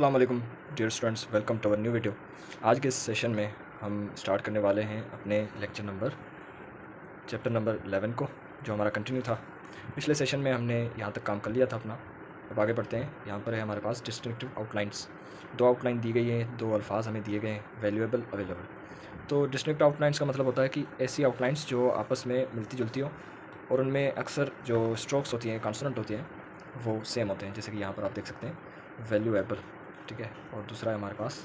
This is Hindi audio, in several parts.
अस्सलाम वालेकुम dear students, welcome to our new video. आज के इस सेशन में हम स्टार्ट करने वाले हैं अपने चैप्टर नंबर 11 को, जो हमारा कंटिन्यू था। पिछले सेशन में हमने यहाँ तक काम कर लिया था अपना। अब आगे बढ़ते हैं। यहाँ पर है हमारे पास डिस्टिंक्टिव आउटलाइंस। दो आउटलाइन दी गई हैं, दो अल्फाज हमें दिए गए हैं, वैल्यूएबल, अवेलेबल। तो डिस्टिंक्टिव आउटलाइंस का मतलब होता है कि ऐसी आउटलाइंस जो आपस में मिलती जुलती हो और उनमें अक्सर जो स्ट्रोक्स होती हैं, कॉन्सोनेंट होती हैं, वो सेम होते हैं। जैसे कि यहाँ पर आप देख सकते हैं वैल्यूएबल, ठीक है। और दूसरा है हमारे पास,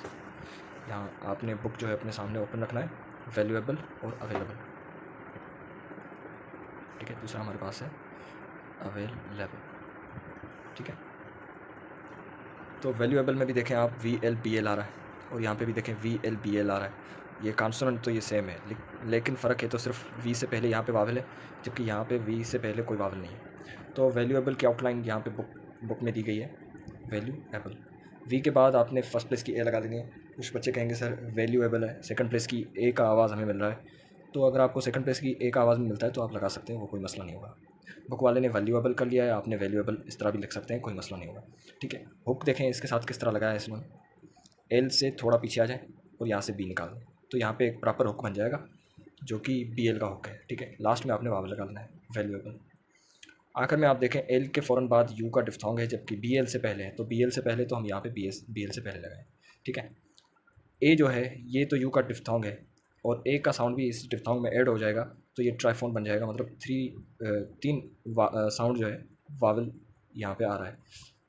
यहाँ आपने बुक जो है अपने सामने ओपन रखना है, वैल्यूएबल और अवेलेबल, ठीक है। दूसरा हमारे पास है अवेलेबल, ठीक है। तो वैल्यूएबल में भी देखें आप VLBL आ रहा है और यहाँ पे भी देखें VLBL आ रहा है। ये कॉन्सोनेंट तो ये सेम है, लेकिन फ़र्क है तो सिर्फ V से पहले यहाँ पे वावल है, जबकि यहाँ पे V से पहले कोई वावल नहीं है। तो वैल्यूएबल की आउटलाइन यहाँ पे बुक में दी गई है, वैल्यूएबल। V के बाद आपने फर्स्ट प्लेस की ए लगा देनी है। कुछ बच्चे कहेंगे सर वैल्यूएबल है, सेकंड प्लेस की ए का आवाज़ हमें मिल रहा है। तो अगर आपको सेकंड प्लेस की ए का आवाज़ में मिलता है तो आप लगा सकते हैं, वो कोई मसला नहीं होगा। बुक वाले ने वैल्यूएबल कर लिया है, आपने वैल्यूएबल इस तरह भी लिख सकते हैं, कोई मसला नहीं होगा, ठीक है। हुक देखें इसके साथ किस तरह लगाया है इसने। एल से थोड़ा पीछे आ जाए और यहाँ से बी निकाल दें, तो यहाँ पे एक प्रॉपर हुक बन जाएगा जो कि BL का हुक है, ठीक है। लास्ट में आपने वावल लगा लेना है, वैल्यूएबल। आखिर में आप देखें एल के फ़ौरन बाद यू का डिफ्थोंग है, जबकि BL से पहले है, तो BL से पहले तो हम यहाँ पे BL से पहले लगाएं, ठीक है। ए जो है ये तो यू का डिफ्थोंग है और ए का साउंड भी इस डिफ्थोंग में ऐड हो जाएगा, तो ये ट्राइफोन बन जाएगा। मतलब तीन साउंड जो है वावल यहाँ पे आ रहा है,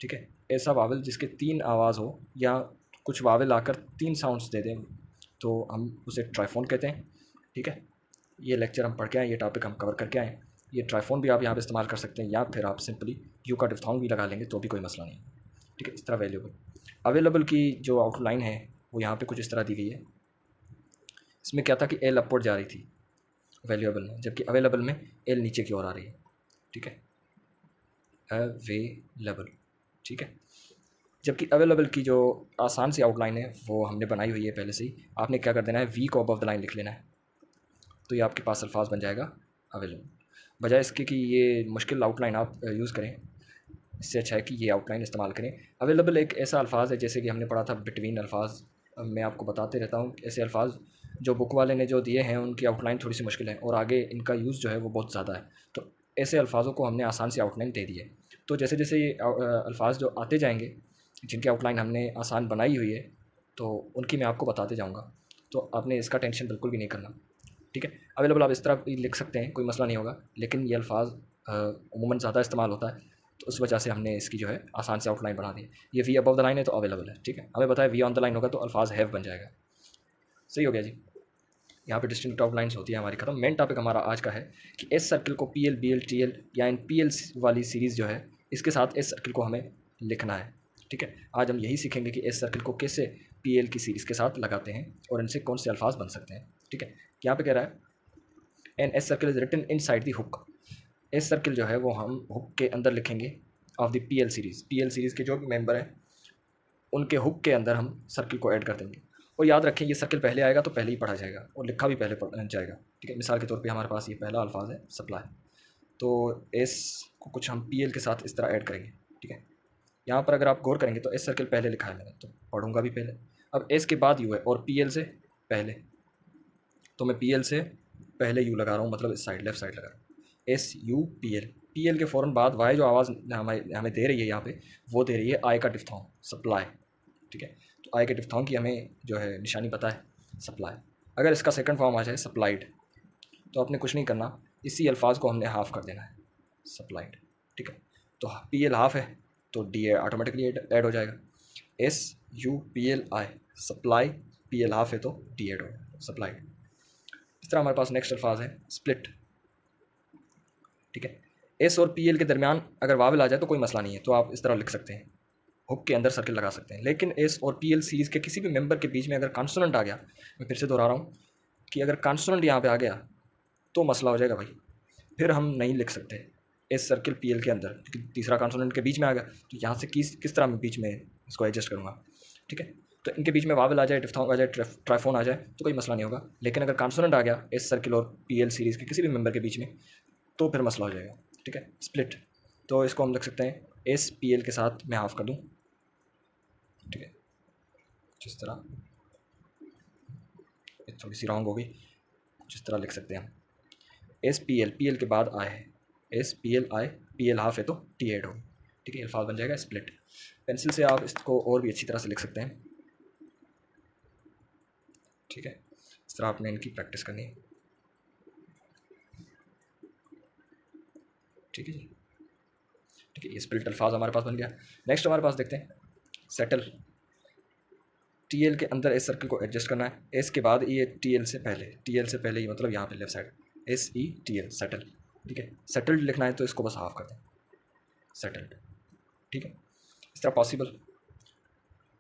ठीक है। ऐसा वावल जिसके तीन आवाज़ हो या कुछ वावल आकर तीन साउंड्स दे दें तो हम उसे ट्राइफोन कहते हैं, ठीक है। ये लेक्चर हम पढ़ के आए, ये टॉपिक हम कवर करके आए। ये ट्राइफोन भी आप यहाँ पे इस्तेमाल कर सकते हैं या फिर आप सिंपली यू का डिफ्थोंग भी लगा लेंगे तो भी कोई मसला नहीं, ठीक है। इस तरह अवेलेबल की जो आउटलाइन है वो यहाँ पे कुछ इस तरह दी गई है। इसमें क्या था कि एल अपवर्ड जा रही थी वैल्यूएबल में, जबकि अवेलेबल में एल नीचे की ओर आ रही है, ठीक है। अवेलेबल, ठीक है। जबकि अवेलेबल की जो आसान सी आउटलाइन है वो हमने बनाई हुई है पहले से ही। आपने क्या कर देना है, वी को अबव द लाइन लिख लेना है, तो ये आपके पास अल्फाज बन जाएगा अवेलेबल। बजाय इसके कि ये मुश्किल आउटलाइन आप यूज़ करें, इससे अच्छा है कि ये आउटलाइन इस्तेमाल करें। अवेलेबल एक ऐसा अल्फाज है, जैसे कि हमने पढ़ा था बिटवीन अल्फाज। मैं आपको बताते रहता हूँ ऐसे अल्फाज जो बुक वाले ने जो दिए हैं उनकी आउटलाइन थोड़ी सी मुश्किल है और आगे इनका यूज़ जो है वो बहुत ज़्यादा है, तो ऐसे अल्फाजों को हमने आसान सी आउटलाइन दे दी है। तो जैसे जैसे ये अल्फाज जो आते जाएंगे जिनकी आउटलाइन हमने आसान बनाई हुई है, तो उनकी मैं आपको बताते जाऊँगा, तो आपने इसका टेंशन बिल्कुल भी नहीं करना, ठीक है। अवेलेबल आप इस तरह भी लिख सकते हैं, कोई मसला नहीं होगा, लेकिन ये अल्फाज अमूमन ज़्यादा इस्तेमाल होता है, तो उस वजह से हमने इसकी जो है आसान से आउटलाइन बना दी। ये वी अबव द लाइन है तो अवेलेबल है, ठीक है। हमें बताया वी ऑन द लाइन होगा तो अल्फाज हैव बन जाएगा। सही हो गया जी। यहाँ पे डिस्टिंक्ट आउटलाइंस होती है हमारी खत्म। मेन टॉपिक हमारा आज का है कि एस सर्किल को PL BL TL या इन PL वाली सीरीज़ जो है इसके साथ एस सर्किल को हमें लिखना है, ठीक है। आज हम यही सीखेंगे कि एस सर्किल को कैसे PL की सीरीज़ के साथ लगाते हैं और इनसे कौन से अल्फाज बन सकते हैं, ठीक है। यहाँ पे कह रहा है an S circle is written inside the hook. S circle जो है वो हम हुक के अंदर लिखेंगे ऑफ द PL सीरीज़ के जो भी मेंबर हैं उनके हुक के अंदर हम सर्किल को ऐड कर देंगे। और याद रखें ये सर्किल पहले आएगा तो पहले ही पढ़ा जाएगा और लिखा भी पहले जाएगा, ठीक है। मिसाल के तौर पे हमारे पास ये पहला अल्फाज है सप्लाई, तो एस को कुछ हम PL के साथ इस तरह ऐड करेंगे, ठीक है। यहाँ पर अगर आप गौर करेंगे तो एस सर्किल पहले लिखा है मैंने, तो पढ़ूंगा भी पहले। अब एस के बाद यू है और PL से पहले, तो मैं PL से पहले यू लगा रहा हूँ, मतलब इस साइड लेफ्ट साइड लगा रहा हूँ, SUPL। PL के फ़ौरन बाद वाई जो आवाज़ हमें दे रही है यहाँ पे, वो दे रही है आई का डिफ्थोंग सप्लाई, ठीक है। तो आई के डिफ्थोंग की हमें जो है निशानी पता है सप्लाई। अगर इसका सेकंड फॉर्म आ जाए सप्लाइड, तो आपने कुछ नहीं करना, इसी अल्फाज को हमने हाफ़ कर देना है, सप्लाइड, ठीक है। तो PL हाफ है तो DA ऑटोमेटिकली ऐड हो जाएगा, SUPLI सप्लाई, PL हाफ है तो D ऐड हो सप्लाइड। इस तरह हमारे पास नेक्स्ट अल्फाज है स्प्लिट, ठीक है। S और PL के दरमियान अगर वावल आ जाए तो कोई मसला नहीं है, तो आप इस तरह लिख सकते हैं, हुक के अंदर सर्किल लगा सकते हैं। लेकिन S और PL सीरीज़ के किसी भी मेंबर के बीच में अगर कॉन्सोनेंट आ गया, मैं फिर से दोहरा रहा हूँ कि अगर कॉन्सोनेंट यहाँ पे आ गया तो मसला हो जाएगा भाई, फिर हम नहीं लिख सकते एस सर्किल PL के अंदर, क्योंकि तीसरा कॉन्सोनेंट के बीच में आ गया, तो यहाँ से किस तरह मैं बीच में इसको एडजस्ट करूँगा, ठीक है। तो इनके बीच में वावल आ जाए, डिफ्थोंग आ जाए, ट्राइफोन आ जाए तो कोई मसला नहीं होगा। लेकिन अगर कॉन्सोनेंट आ गया एस सर्किल और PL सीरीज़ के किसी भी मेंबर के बीच में तो फिर मसला हो जाएगा, ठीक है। स्प्लिट, तो इसको हम लिख सकते हैं SPL के साथ मैं हाफ़ कर दूँ, ठीक है। जिस तरह, थोड़ी सी रॉन्ग हो गई, जिस तरह लिख सकते हैं हम S P L, P L के बाद आई है, S P L I, P L half है तो टी एड होगी, ठीक है, अल्फाज बन जाएगा स्प्लिट। पेंसिल से आप इसको और भी अच्छी तरह से लिख सकते हैं, ठीक है। इस तरह आपने इनकी प्रैक्टिस करनी है, ठीक है जी, ठीक है। ये स्प्लिट अल्फाज हमारे पास बन गया। नेक्स्ट हमारे पास देखते हैं सेटल। टी एल के अंदर एस सर्कल को एडजस्ट करना है, एस के बाद ये टी एल से पहले, टी एल से पहले ही मतलब यहाँ पे left side S E T L, settle, ठीक है। सेटल्ड लिखना है तो इसको बस हाफ कर दें, सेटल्ड, ठीक है। इस तरह पॉसिबल,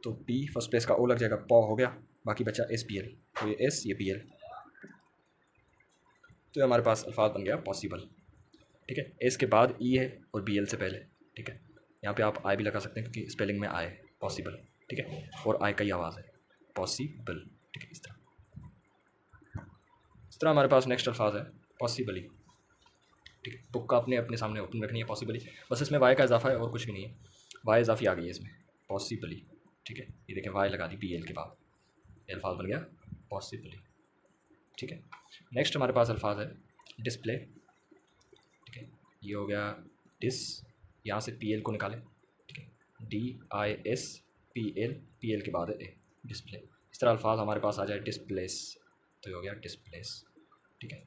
तो पी फर्स्ट प्लेस का ओ लग जाएगा, पॉ हो गया, बाकी बचा एस पी एल, तो ये एस ये पी एल, तो ये हमारे पास अल्फाज बन गया पॉसिबल, ठीक है। एस के बाद ई है और बी एल से पहले, ठीक है। यहाँ पे आप आई भी लगा सकते हैं क्योंकि स्पेलिंग में आई है, पॉसिबल, ठीक है, और आई का ही आवाज़ है, पॉसिबल, ठीक है। इस तरह हमारे पास नेक्स्ट अल्फाज है पॉसिबली, ठीक है। बुक का अपने अपने सामने ओपन रखनी है पॉसिबली, बस इसमें वाई का इजाफा है और कुछ भी नहीं है, वाई इजाफी आ गई है इसमें, पॉसिबली, ठीक है। ये देखें वाई लगा दी पी एल के बाद, ये अल्फाज बन गया पॉसिबली, ठीक है। नेक्स्ट हमारे पास अल्फाज है डिस्प्ले, ठीक है। ये हो गया डिस, यहाँ से पी एल को निकालें, ठीक है, D I S P L के बाद है ए, डिस्प्ले। इस तरह अल्फाज हमारे पास आ जाए डिस्प्लेस, तो ये हो गया डिस्प्लेस, ठीक है।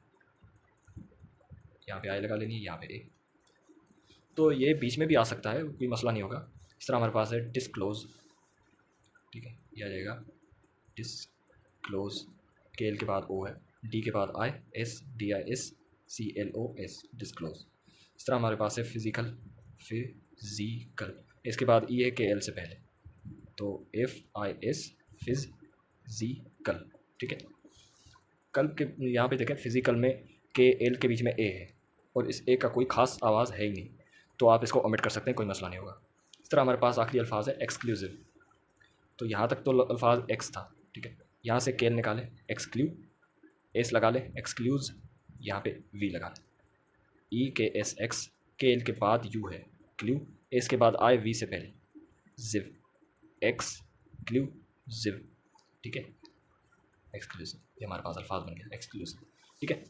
यहाँ पे आई लगा लेनी है, यहाँ पे ए, तो ये बीच में भी आ सकता है, कोई मसला नहीं होगा। इस तरह हमारे पास है डिस्क्लोज, ठीक है, ये आ जाएगा डिस्क्लोज, के एल के बाद ओ है, डी के बाद I, S D I S C L O S, disclose. इस तरह हमारे पास है फिज़िकल, फिज़िकल, इसके बाद ई है के एल से पहले, तो एफ आई एस फिज़िकल, ठीक है। कल के यहाँ पे देखें फिज़िकल में के एल के बीच में ए है और इस ए का कोई ख़ास आवाज़ है ही नहीं, तो आप इसको ओमिट कर सकते हैं, कोई मसला नहीं होगा। इस तरह हमारे पास आखिरी अल्फाज है एक्सक्लूसिव, तो यहाँ तक तो अल्फाज एक्स था, ठीक है। यहाँ से के एल निकालें, एक्सक्लू, एस लगा लें, एक्सक्लूज, यहाँ पे वी लगा लें, ई के एस एक्स, के एल के बाद यू है, क्लू, एस के बाद आई वी से पहले, जिव, एक्स क्लू जिव, ठीक है, एक्सक्लूसिव, ये हमारे पास अल्फाज बन गया एक्सक्लूसिव, ठीक है।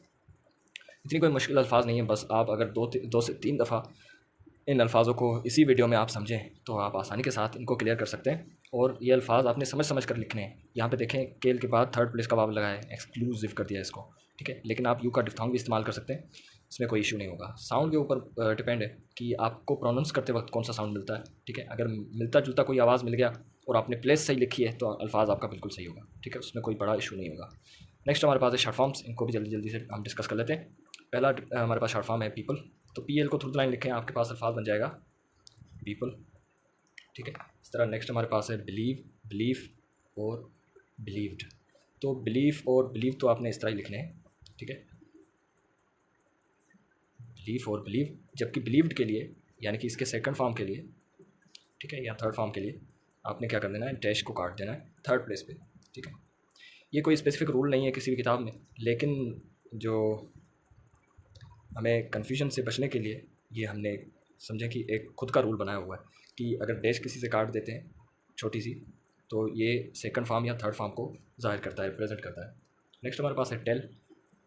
इतनी कोई मुश्किल अल्फाज नहीं है, बस आप अगर दो से तीन दफ़ा इन अल्फाज़ों को इसी वीडियो में आप समझें तो आप आसानी के साथ इनको क्लियर कर सकते हैं। और ये अल्फाज आपने समझ समझ कर लिखने हैं। यहाँ पे देखें केल के बाद थर्ड प्लेस का वाव लगाया है, एक्सक्लूसिव कर दिया इसको, ठीक है। लेकिन आप यू का डिफ्थोंग भी इस्तेमाल कर सकते हैं, इसमें कोई इशू नहीं होगा। साउंड के ऊपर डिपेंड है कि आपको प्रोनाउंस करते वक्त कौन सा साउंड मिलता है, ठीक है। अगर मिलता जुलता कोई आवाज़ मिल गया और आपने प्लेस सही लिखी है तो अल्फाज आपका बिल्कुल सही होगा, ठीक है, उसमें कोई बड़ा इशू नहीं होगा। नेक्स्ट हमारे पास है शॉर्ट फॉर्म्स, इनको भी जल्दी जल्दी से हम डिस्कस कर लेते हैं। पहला हमारे पास शॉर्ट फॉर्म है पीपल, तो पी एल को थ्रू द लाइन लिखें, आपके पास अल्फाज बन जाएगा पीपल, ठीक है। इस तरह नेक्स्ट हमारे पास है बिलीव, बिलीफ और बिलीव्ड, तो बिलीफ और बिलीव तो आपने इस तरह ही लिखने हैं, ठीक है, बिलीफ और बिलीव। जबकि बिलीव्ड के लिए यानी कि इसके सेकंड फॉर्म के लिए, ठीक है, या थर्ड फॉर्म के लिए आपने क्या कर देना है, डैश को काट देना है थर्ड प्लेस पे, ठीक है। ये कोई स्पेसिफिक रूल नहीं है किसी भी किताब में, लेकिन जो हमें कन्फ्यूजन से बचने के लिए ये हमने समझें कि एक खुद का रूल बनाया हुआ है कि अगर डैश किसी से काट देते हैं छोटी सी, तो ये सेकंड फॉर्म या थर्ड फॉर्म को ज़ाहिर करता है, रिप्रेजेंट करता है। नेक्स्ट हमारे पास है टेल,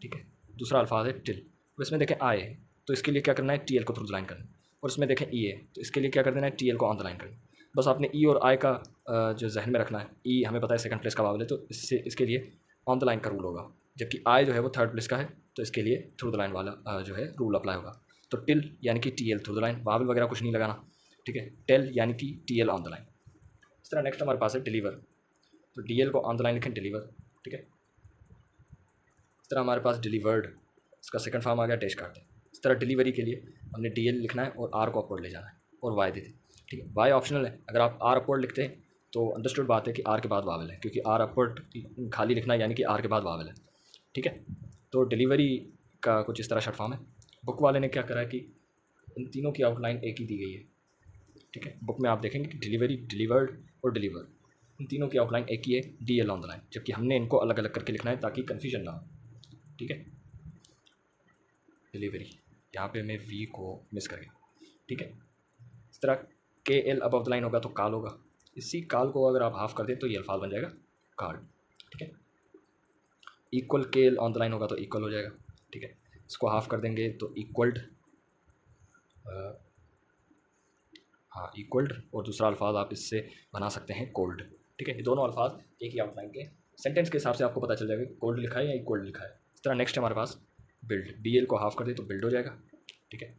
ठीक है, दूसरा अल्फाज है टिल, तो इसमें देखें आए है तो इसके लिए क्या करना है, टी एल को थ्रू द लाइन करना, और इसमें देखें ई है तो इसके लिए क्या कर देना है, टी एल को ऑन द लाइन करना। बस आपने ई और आई का जो जहन में रखना है, ई हमें पता है सेकंड प्लेस का वावल है तो इससे इसके लिए ऑन द लाइन का रूल होगा, जबकि आई जो है वो थर्ड प्लेस का है तो इसके लिए थ्रू द लाइन वाला जो है रूल अप्लाई होगा। तो टिल यानी कि T L through the line, vowel वगैरह कुछ नहीं लगाना, ठीक है, टेल यानी कि T L on the line. इस तरह नेक्स्ट हमारे पास है डिलीवर, तो डी एल को ऑन द लाइन लिखें डिलीवर, ठीक है। इस तरह हमारे पास डिलीवर्ड, इसका सेकंड फॉर्म आ गया डैश काट दें। इस तरह डिलीवरी के लिए हमने डी एल लिखना है और आर को अपवर्ड ले जाना है और वाई देते, ठीक है। वाई ऑप्शनल है, अगर आप आर अपवर्ड लिखते हैं तो अंडरस्टूड बात है कि आर के बाद वावल है, क्योंकि आर अपवर्ड खाली लिखना है यानी कि आर के बाद वावल है, ठीक है। तो डिलीवरी का कुछ इस तरह शॉर्ट फॉर्म है। बुक वाले ने क्या करा है कि इन तीनों की आउटलाइन एक ही दी गई है, ठीक है। बुक में आप देखेंगे कि डिलीवरी, डिलीवर्ड और डिलीवर, इन तीनों की आउटलाइन एक ही है, D L on the line, जबकि हमने इनको अलग अलग करके लिखना है ताकि कन्फ्यूजन ना हो, ठीक है। डिलीवरी, यहाँ पे मैं वी को मिस कर गया, ठीक है। इस तरह के एल अबव द लाइन होगा तो काल होगा, इसी काल को अगर आप हाफ कर दें तो ये अल्फाज बन जाएगा कार्ड। ठीक है, इक्वल के ऑन द लाइन होगा तो इक्वल हो जाएगा। ठीक है, इसको हाफ कर देंगे तो इक्वल्ड, हाँ इक्वल्ड, और दूसरा अल्फाज आप इससे बना सकते हैं कोल्ड। ठीक है, ये दोनों अल्फाज एक ही आउटलाइन के सेंटेंस के हिसाब से आपको पता चल जाएगा कि कोल्ड लिखा है या इक्वल्ड लिखा है। इस तरह नेक्स्ट हमारे पास बिल्ड, बी एल को हाफ कर दे तो बिल्ड हो जाएगा। ठीक है,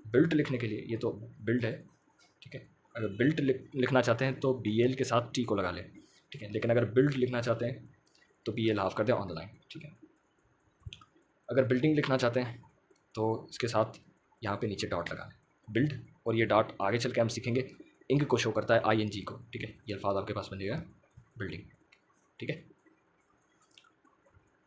बिल्ट लिखने के लिए ये तो बिल्ड है। ठीक है, अगर बिल्ट लिखना चाहते हैं तो बी एल के साथ टी को लगा लें। ठीक है, लेकिन अगर बिल्ड लिखना चाहते हैं तो बी एल हाफ कर दें ऑन द लाइन। ठीक है, अगर बिल्डिंग लिखना चाहते हैं तो इसके साथ यहाँ पे नीचे डॉट लगा लें, बिल्ड, और ये डॉट आगे चल के हम सीखेंगे इंग को शो करता है आई एन जी को। ठीक है, ये अल्फाज आपके पास बन जाएगा बिल्डिंग। ठीक है,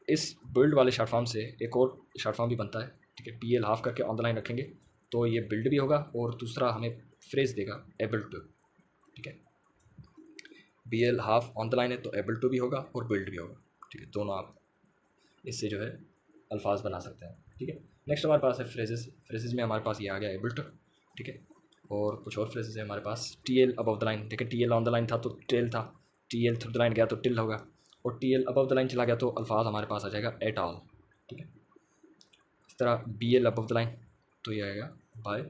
इस बिल्ड वाले शॉर्ट फॉर्म से एक और शॉर्ट फॉर्म भी बनता है। ठीक है, बी एल हाफ करके ऑन द लाइन रखेंगे तो ये बिल्ड भी होगा और दूसरा हमें फ्रेज देगा एबल टू। ठीक है, B L half on the line है तो एबल टू भी होगा और बिल्ड भी होगा। ठीक है, दोनों आप इससे जो है अल्फाज बना सकते हैं। ठीक है, नेक्स्ट हमारे पास है फ्रेजेस। फ्रेजेस में हमारे पास ये आ गया एबल टू। ठीक है, और कुछ और फ्रेजेस है हमारे पास, T L above the line. ठीक है, T L on the line था तो टेल था, T L through the line गया तो टिल होगा, और T L above the line चला गया तो अल्फाज हमारे पास आ जाएगा एट ऑल। ठीक है, इस तरह B L above the line तो ये आएगा बाय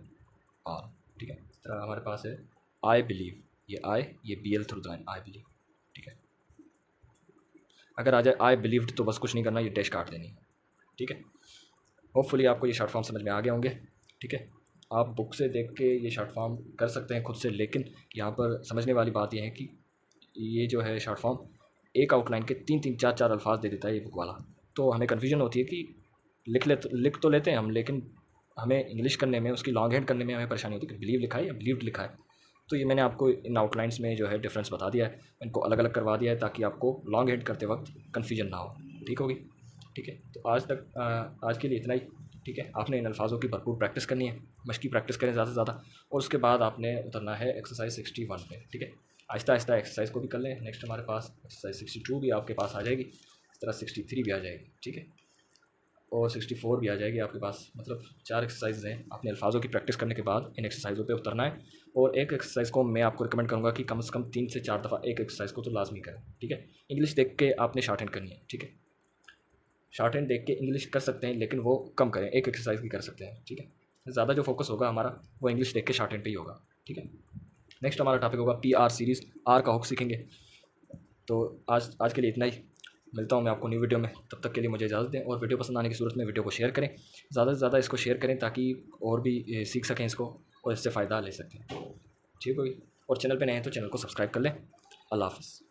ऑल। ठीक है, इस तरह हमारे पास है आई बिलीव, ये आई, ये B L through the line I believe. ठीक है, अगर आ जाए आई बिलीव्ड तो बस कुछ नहीं करना, ये डैश काट देनी है। ठीक है, होपफुली आपको ये शॉर्ट फॉर्म समझ में आ गए होंगे। ठीक है, आप बुक से देख के ये शॉर्ट फॉर्म कर सकते हैं खुद से, लेकिन यहाँ पर समझने वाली बात यह है कि ये जो है शॉर्ट फॉर्म एक आउटलाइन के 3-3 4-4 अल्फाज दे देता है ये बुक वाला, तो हमें कन्फ्यूजन होती है कि लिख तो लेते हैं हम, लेकिन हमें इंग्लिश करने में, उसकी लॉन्ग हैंड करने में हमें परेशानी होती है कि बिलीव लिखा है या बिलीव्ड लिखा है। तो ये मैंने आपको इन आउटलाइंस में जो है डिफरेंस बता दिया है, इनको अलग अलग करवा दिया है ताकि आपको लॉन्ग हैंड करते वक्त कन्फ्यूजन ना हो। ठीक होगी। ठीक है, तो आज के लिए इतना ही। ठीक है, आपने इन अल्फाजों की भरपूर प्रैक्टिस करनी है, मश्की प्रैक्टिस करें ज़्यादा से ज़्यादा, और उसके बाद आपने उतरना है एक्सरसाइज 61 पे। ठीक है, आहिस्ता आहिस्ता एक्सरसाइज को भी कर लें। नेक्स्ट हमारे पास एक्सरसाइज 62 भी आपके पास आ जाएगी, इस तरह 63 भी आ जाएगी। ठीक है, और 64 भी आ जाएगी आपके पास। मतलब 4 एक्सरसाइज हैं, अपने अल्फाजों की प्रैक्टिस करने के बाद इन एक्सरसाइजों पे उतरना है। और एक एक्सरसाइज को मैं आपको रिकमेंड करूँगा कि कम से कम 3 से 4 दफ़ा एक एक्सरसाइज को तो लाजमी करें। ठीक है, इंग्लिश देख के आपने शॉर्ट हैंड करनी है। ठीक है, शॉर्ट हैंड देख के इंग्लिश कर सकते हैं, लेकिन वो कम करें, एक एक्सरसाइज भी कर सकते हैं। ठीक है, ज़्यादा जो फोकस होगा हमारा वो इंग्लिश देख के शॉर्ट हैंड पे ही होगा। ठीक है, नेक्स्ट हमारा टॉपिक होगा पी आर सीरीज़, आर का हुक सीखेंगे। तो आज के लिए इतना ही, मिलता हूँ मैं आपको न्यू वीडियो में। तब तक के लिए मुझे इजाज़त दें, और वीडियो पसंद आने की सूरत में वीडियो को शेयर करें, ज़्यादा से ज़्यादा इसको शेयर करें ताकि और भी सीख सकें इसको और इससे फ़ायदा ले सकें। ठीक होगी, और चैनल पे नए हैं तो चैनल को सब्सक्राइब कर लें। अल्लाह हाफ़िज़।